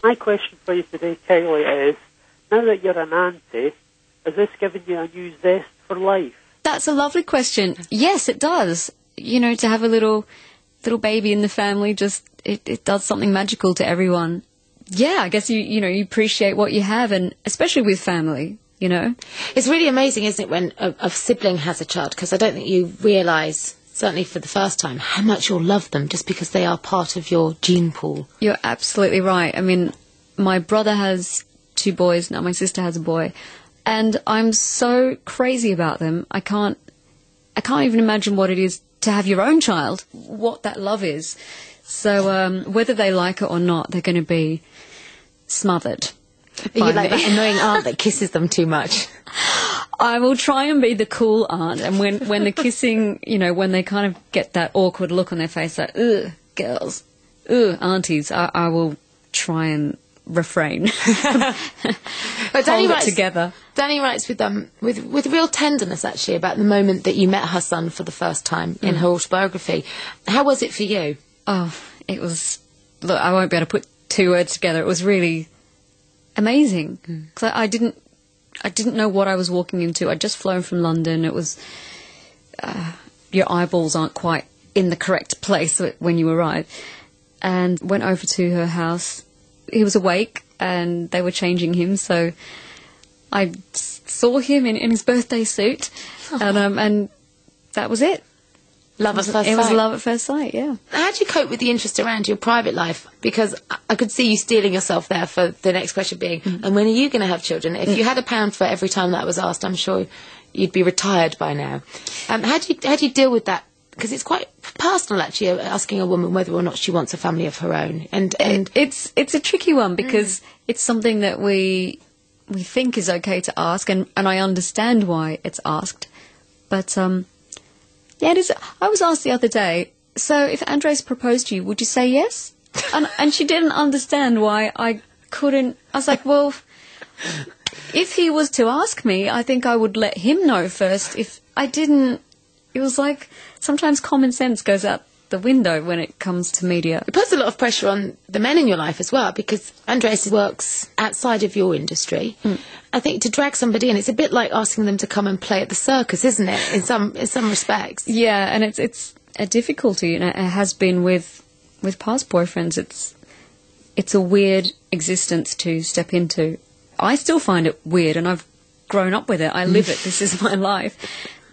My question for you today, Kylie, is, now that you're an auntie, has this given you a new zest for life? That's a lovely question. Yes, it does. You know, to have a little baby in the family, just it does something magical to everyone. Yeah, I guess you appreciate what you have, and especially with family, you know. It's really amazing, isn't it, when a sibling has a child, because I don't think you realise, certainly for the first time, how much you'll love them just because they are part of your gene pool. You're absolutely right. I mean, my brother has 2 boys, now my sister has a boy, and I'm so crazy about them. I can't even imagine what it is to have your own child, what that love is. So whether they like it or not, they're going to be smothered. Are you like that annoying aunt that kisses them too much? I will try and be the cool aunt, and when the kissing, you know, when they kind of get that awkward look on their face, like, ugh, girls, ugh, aunties, I will try and refrain. But Danny Hold it writes, together. Danny writes with real tenderness, actually, about the moment that you met her son for the first time in her autobiography. How was it for you? Oh, it was... Look, I won't be able to put 2 words together. It was really amazing. Because I didn't know what I was walking into. I'd just flown from London. It was... your eyeballs aren't quite in the correct place when you arrive. And went over to her house. He was awake, and they were changing him, so I saw him in his birthday suit, and that was it. Love at first sight. It was love at first sight, yeah. How do you cope with the interest around your private life? Because I could see you steeling yourself there for the next question being, and when are you going to have children? If you had £1 for every time that was asked, I'm sure you'd be retired by now. How do you deal with that? Because it's quite personal, actually, asking a woman whether or not she wants a family of her own. And it's a tricky one, because it's something that we think is okay to ask, and I understand why it's asked. But, yeah, it is. I was asked the other day, so if Andres proposed to you, would you say yes? And she didn't understand why I couldn't. I was like, well, if he was to ask me, I think I would let him know first. If I didn't, it was like sometimes common sense goes out the window when it comes to media. It puts a lot of pressure on the men in your life as well, because Andres works outside of your industry. I think to drag somebody in, it's a bit like asking them to come and play at the circus, isn't it? In some respects. Yeah, and it's a difficulty, and it has been with past boyfriends. It's a weird existence to step into. I still find it weird, and I've grown up with it. I live it. This is my life.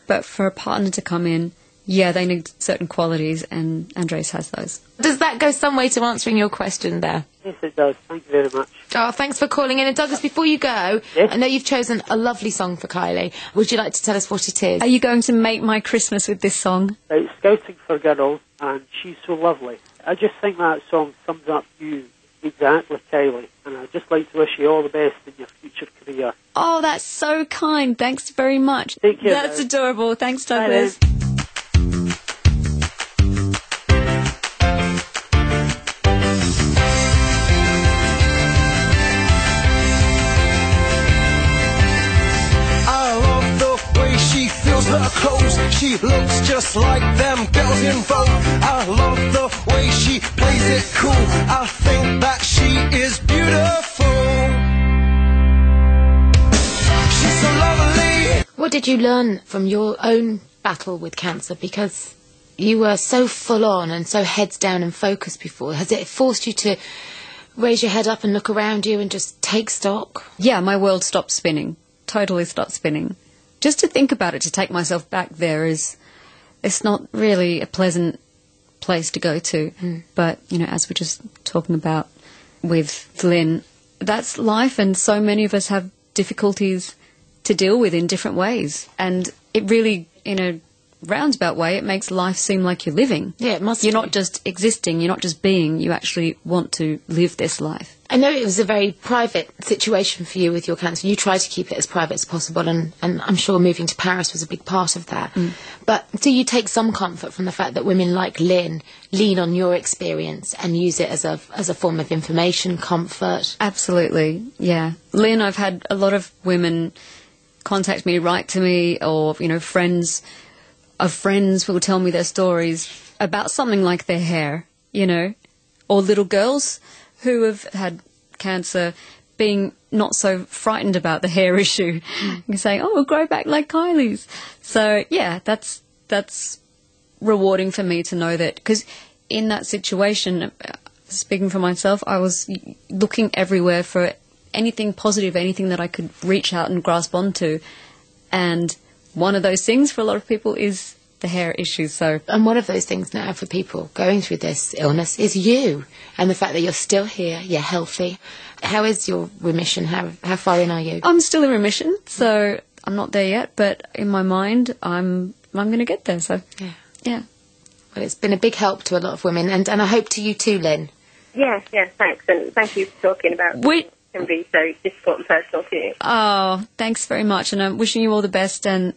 But for a partner to come in, yeah, they need certain qualities, and Andres has those. Does that go some way to answering your question there? Yes, it does. Thank you very much. Oh, thanks for calling in. And Douglas, before you go, yes? I know you've chosen a lovely song for Kylie. Would you like to tell us what it is? Are you going to make my Christmas with this song? It's Scouting for Girls, and She's So Lovely. I just think that song sums up you exactly, Kylie, and I'd just like to wish you all the best in your future career. Oh, that's so kind. Thanks very much. Take care. That's adorable. Thanks, Douglas. Her clothes, she looks just like them girls in Vogue. I love the way she plays it cool. I think that she is beautiful. She's so lovely. What did you learn from your own battle with cancer? Because you were so full on and so heads down and focused before. Has it forced you to raise your head up and look around you and just take stock? Yeah, my world stopped spinning. Totally stopped spinning. Just to think about it, to take myself back there it's not really a pleasant place to go to. But, you know, as we're just talking about with Lynn, that's life, and so many of us have difficulties to deal with in different ways. And it really, in a roundabout way, it makes life seem like you're living. Yeah, it must You're be. not just existing, you're not just being, you actually want to live this life. I know it was a very private situation for you with your cancer. You tried to keep it as private as possible, and I'm sure moving to Paris was a big part of that. But do you take some comfort from the fact that women like Lynn lean on your experience and use it as a form of information, comfort? Absolutely, yeah. Lynn, I've had a lot of women contact me, write to me, or, you know, friends of friends who will tell me their stories about something like their hair, you know, or little girls who have had cancer, being not so frightened about the hair issue and saying, oh, it'll grow back like Kylie's. So, yeah, that's rewarding for me to know that, because in that situation, speaking for myself, I was looking everywhere for anything positive, anything that I could reach out and grasp onto. And one of those things for a lot of people is the hair issue. So, and one of those things now for people going through this illness is you, and the fact that you're still here, you're healthy. How is your remission? How far in are you? I'm still in remission, so I'm not there yet, but in my mind, I'm going to get there. So, yeah. Well, it's been a big help to a lot of women, and I hope to you too, Lynn. Yes, thanks, and thank you for talking about it can be so difficult and personal to you. Oh, thanks very much, and I'm wishing you all the best, and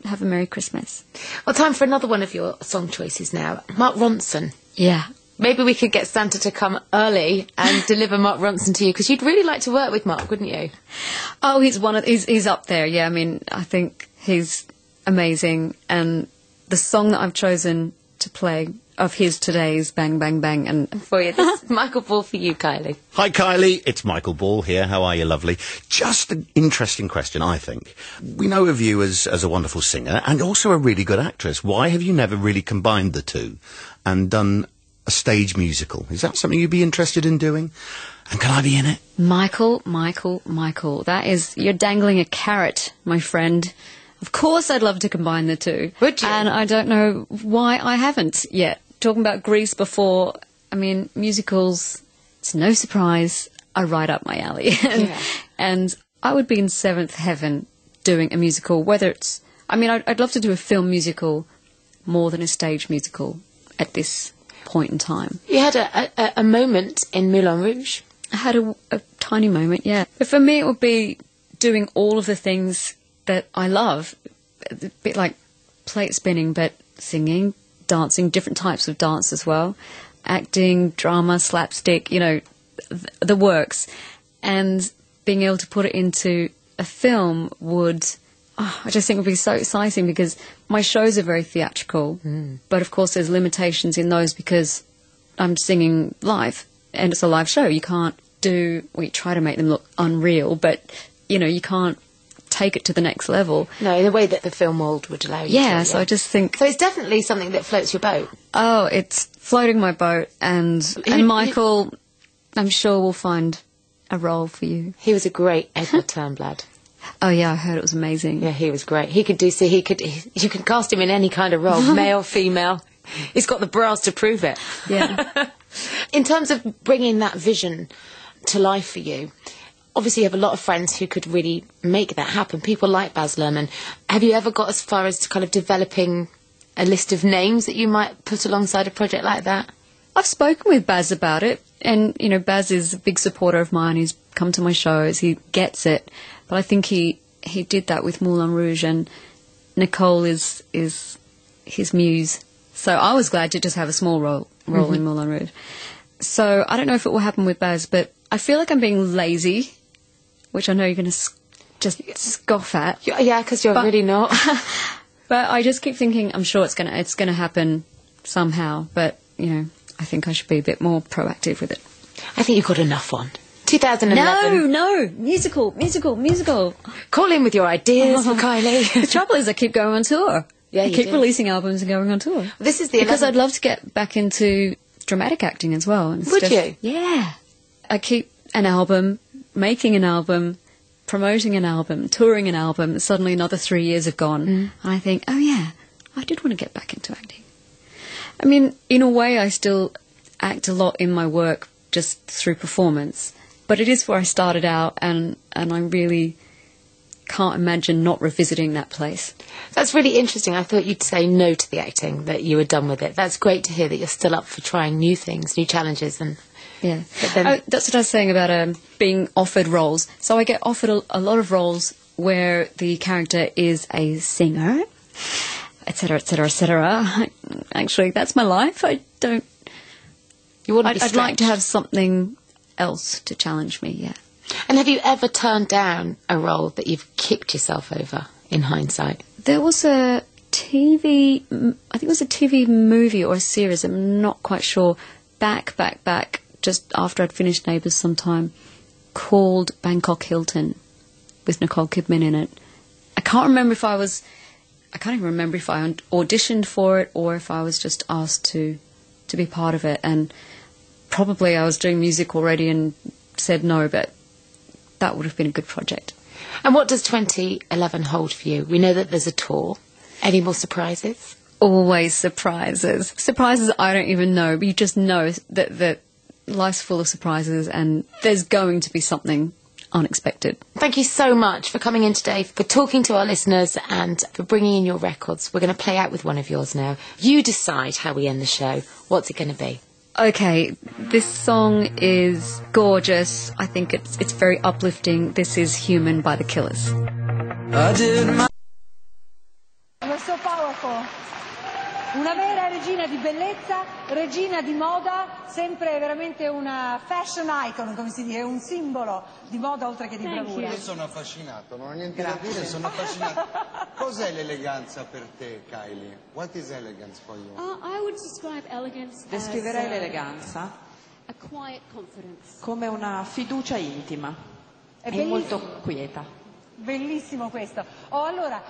have a Merry Christmas. Well, time for another one of your song choices now. Mark Ronson. Yeah. Maybe we could get Santa to come early and deliver Mark Ronson to you, because you'd really like to work with Mark, wouldn't you? Oh, he's up there, yeah. I mean, I think he's amazing, and the song that I've chosen to play of his today is Bang Bang Bang. And for you, this is Michael Ball for you, Kylie. Hi, Kylie. It's Michael Ball here. How are you, lovely? Just an interesting question, I think. We know of you as a wonderful singer and also a really good actress. Why have you never really combined the two and done a stage musical? Is that something you'd be interested in doing? And can I be in it? Michael. You're dangling a carrot, my friend. Of course I'd love to combine the two. Would you? And I don't know why I haven't yet. Talking about Grease before, I mean, musicals, it's no surprise, are right up my alley. And I would be in seventh heaven doing a musical, whether it's... I mean, I'd love to do a film musical more than a stage musical at this point in time. You had a moment in Moulin Rouge. I had a tiny moment, yeah. But for me, it would be doing all of the things that I love, a bit like plate spinning, but singing, dancing, different types of dance as well, acting, drama, slapstick, the works. And being able to put it into a film I just think would be so exciting, because my shows are very theatrical, but of course there's limitations in those because I'm singing live and it's a live show. You can't we try to make them look unreal, but you can't take it to the next level. No, in a way that the film mould would allow you to. Yeah, so I just think... So it's definitely something that floats your boat. Oh, it's floating my boat, and Michael, I'm sure, will find a role for you. He was a great Edward Turnblad. Oh yeah, I heard it was amazing. Yeah, he was great. You could cast him in any kind of role, male, female. He's got the brass to prove it. Yeah. In terms of bringing that vision to life for you, obviously you have a lot of friends who could really make that happen, people like Baz Luhrmann. Have you ever got as far as kind of developing a list of names that you might put alongside a project like that? I've spoken with Baz about it, and Baz is a big supporter of mine. He's come to my shows, he gets it. But I think he did that with Moulin Rouge, and Nicole is his muse. So I was glad to just have a small role in Moulin Rouge. So I don't know if it will happen with Baz, but I feel like I'm being lazy, which I know you're going to just scoff at. Yeah, because you're really not. But I just keep thinking, I'm sure it's going to happen somehow. But I think I should be a bit more proactive with it. I think you've got enough on. 2011. No, musical. Call in with your ideas for Kylie. The trouble is I keep going on tour. Yeah, I keep releasing albums and going on tour. This is because I'd love to get back into dramatic acting as well. And Would you? Yeah. I keep an album, making an album, promoting an album, touring an album. Suddenly another 3 years have gone. And I think, oh yeah, I did want to get back into acting. I mean, in a way I still act a lot in my work just through performance. But it is where I started out, and I really can't imagine not revisiting that place. That's really interesting. I thought you'd say no to the acting, that you were done with it. That's great to hear that you're still up for trying new things, new challenges. And yeah, that's what I was saying about being offered roles. So I get offered a lot of roles where the character is a singer, etc., etc., etc. Actually, that's my life. I'd like to have something else to challenge me, yeah. And have you ever turned down a role that you've kicked yourself over in hindsight? There was a TV movie or a series, I'm not quite sure, back, just after I'd finished Neighbours sometime, called Bangkok Hilton with Nicole Kidman in it. I can't even remember if I auditioned for it or if I was just asked to be part of it. And probably I was doing music already and said no, but that would have been a good project. And what does 2011 hold for you? We know that there's a tour. Any more surprises? Always surprises. Surprises I don't even know, but you just know that life's full of surprises and there's going to be something unexpected. Thank you so much for coming in today, for talking to our listeners and for bringing in your records. We're going to play out with one of yours now. You decide how we end the show. What's it going to be? Okay, this song is gorgeous. I think it's very uplifting. This is Human by The Killers. You're so powerful. Una vera regina di bellezza, regina di moda, sempre veramente una fashion icon, come si dice, un simbolo di moda oltre che di bravura. Io sono affascinato, non ho niente da dire, sono affascinato. Cos'è l'eleganza per te, Kylie? What is elegance for you? I would describe elegance Descriverei l'eleganza a quiet confidence. come una fiducia intima e molto quieta. Bellissimo questo. Allora,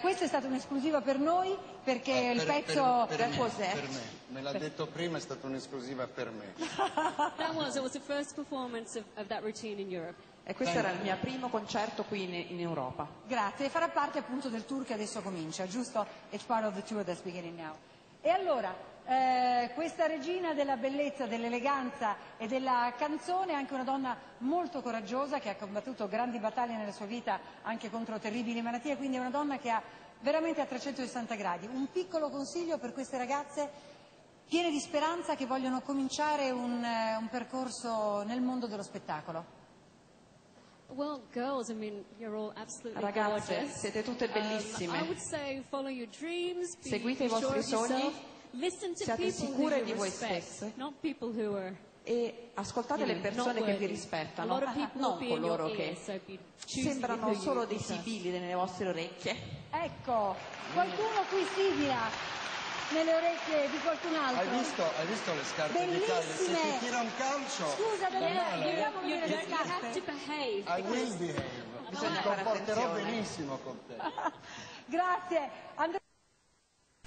questo è stato un'esclusiva per noi perché il pezzo... cos'è? Per me. Me l'ha detto prima, è stata un'esclusiva per me. It was the first performance of that routine in Europe. E questo era il mio primo concerto qui in Europa. Grazie, farà parte appunto del tour che adesso comincia, giusto? It's part of the tour that's beginning now. E allora, questa regina della bellezza, dell'eleganza e della canzone è anche una donna molto coraggiosa che ha combattuto grandi battaglie nella sua vita anche contro terribili malattie, quindi è una donna che ha veramente a 360 gradi. Un piccolo consiglio per queste ragazze piene di speranza che vogliono cominciare un percorso nel mondo dello spettacolo. Well, girls, I mean, you're all absolutely Ragazze, gorgeous. siete tutte bellissime. I would say follow your dreams, be Seguite i sure vostri of yourself, sogni, listen to siate people who sicure you di voi respect, stesse not people who are e ascoltate le persone che vi rispettano, non coloro che sembrano solo dei sibili nelle vostre orecchie. Ecco, qualcuno qui sibila nelle orecchie di qualcun altro. Hai visto le scarpe di Kylie? Se ti tira un calcio... Scusa, Daniele, vogliamo vedere le you have to scarpe? behave. I will behave. Mi comporterò benissimo con te. Grazie.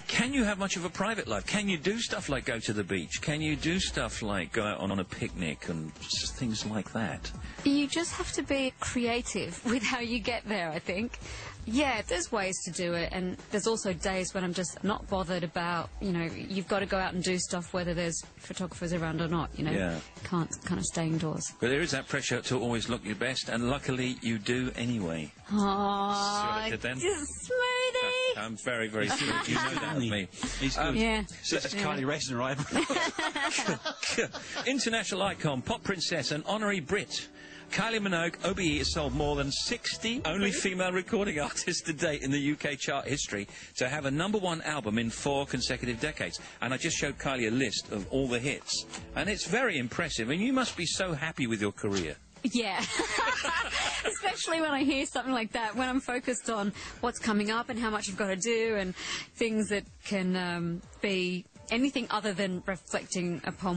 Can you have much of a private life? Can you do stuff like go to the beach? Can you do stuff like go out on a picnic and just things like that? You just have to be creative with how you get there, I think. Yeah, there's ways to do it, and there's also days when I'm just not bothered about, you've got to go out and do stuff whether there's photographers around or not, Yeah. Can't kind of stay indoors. But there is that pressure to always look your best, and luckily you do anyway. Aww, See what I did then? smoothie! I'm very, very smooth. You know that of me. He's good. Yeah. So that's Kylie Racer, right? International icon, pop princess, and honorary Brit. Kylie Minogue, OBE, has sold more than 60, only female recording artists to date in the UK chart history to have a #1 album in 4 consecutive decades. And I just showed Kylie a list of all the hits. And it's very impressive. And you must be so happy with your career. Yeah, especially when I hear something like that, when I'm focused on what's coming up and how much I've got to do and things that can be anything other than reflecting upon